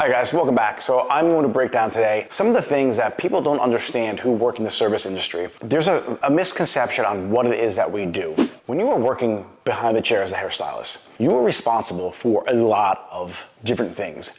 Hi guys, welcome back. So I'm going to break down today some of the things that people don't understand who work in the service industry. There's a misconception on what it is that we do. When you are working behind the chair as a hairstylist, you are responsible for a lot of different things.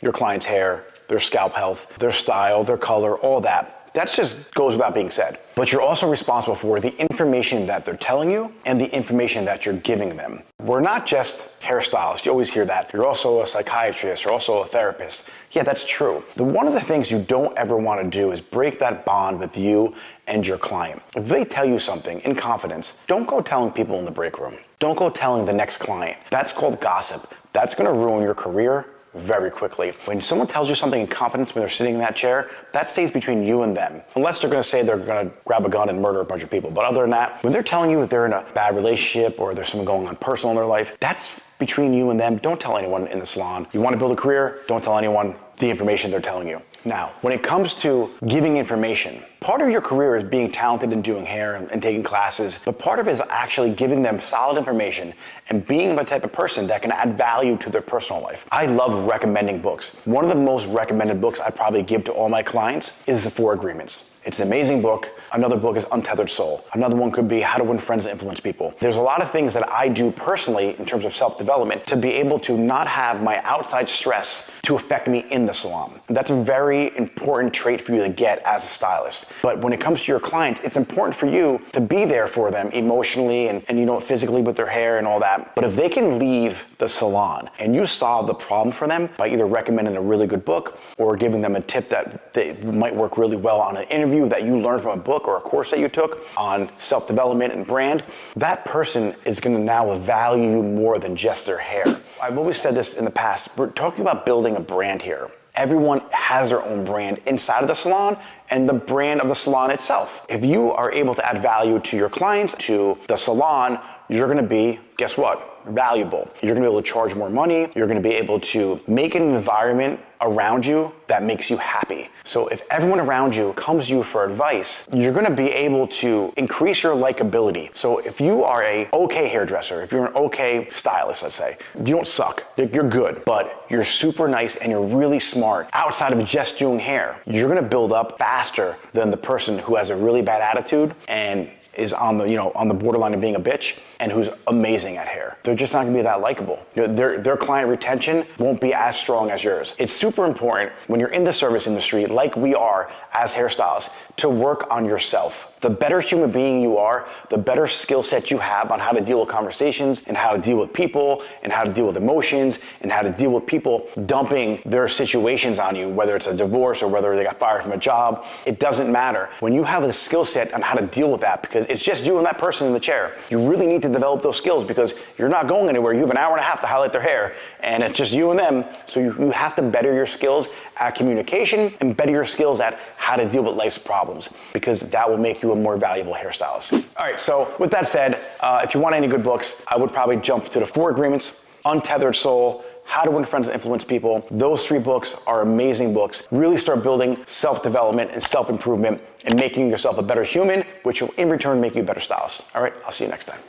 Your client's hair, their scalp health, their style, their color, all that. That just goes without being said. But you're also responsible for the information that they're telling you and the information that you're giving them. We're not just hairstylists. You always hear that. You're also a psychiatrist. You're also a therapist. Yeah, that's true. One of the things you don't ever want to do is break that bond with you and your client. If they tell you something in confidence, don't go telling people in the break room. Don't go telling the next client. That's called gossip. That's going to ruin your career very quickly. When someone tells you something in confidence when they're sitting in that chair, that stays between you and them. Unless they're going to say they're going to grab a gun and murder a bunch of people. But other than that, when they're telling you that they're in a bad relationship or there's something going on personal in their life, that's between you and them. Don't tell anyone in the salon. You want to build a career, don't tell anyone the information they're telling you. Now, when it comes to giving information, part of your career is being talented and doing hair and taking classes, but part of it is actually giving them solid information and being the type of person that can add value to their personal life. I love recommending books. One of the most recommended books I probably give to all my clients is The 4 Agreements. It's an amazing book. Another book is Untethered Soul. Another one could be How to Win Friends and Influence People. There's a lot of things that I do personally in terms of self-development to be able to not have my outside stress to affect me in the salon. That's a very important trait for you to get as a stylist. But when it comes to your client, it's important for you to be there for them emotionally and physically with their hair and all that. But if they can leave the salon and you solve the problem for them by either recommending a really good book or giving them a tip that they might work really well on an interview that you learned from a book or a course that you took on self-development and brand, that person is going to now value you more than just their hair. I've always said this in the past. We're talking about building a brand here. Everyone has their own brand inside of the salon and the brand of the salon itself. If you are able to add value to your clients, to the salon, you're going to be, guess what? Valuable. You're going to be able to charge more money. You're going to be able to make an environment around you that makes you happy. So if everyone around you comes to you for advice, you're going to be able to increase your likability. So if you are a okay hairdresser, if you're an okay stylist, let's say, you don't suck, you're good, but you're super nice and you're really smart outside of just doing hair, you're going to build up faster than the person who has a really bad attitude and is on the borderline of being a bitch and who's amazing at hair. They're just not gonna be that likable. Their client retention won't be as strong as yours. It's super important when you're in the service industry, like we are as hairstylists, to work on yourself. The better human being you are, the better skill set you have on how to deal with conversations and how to deal with people and how to deal with emotions and how to deal with people dumping their situations on you, whether it's a divorce or whether they got fired from a job. It doesn't matter. When you have a skill set on how to deal with that, because it's just you and that person in the chair, you really need to develop those skills because you're not going anywhere. You have an hour and a half to highlight their hair and it's just you and them. So you have to better your skills at communication and better your skills at how to deal with life's problems, because that will make you a more valuable hairstylist. All right, so with that said, if you want any good books, I would probably jump to The 4 Agreements, Untethered Soul, How to Win Friends and Influence People. Those 3 books are amazing books. Really start building self-development and self-improvement and making yourself a better human, which will in return make you a better stylist. All right, I'll see you next time.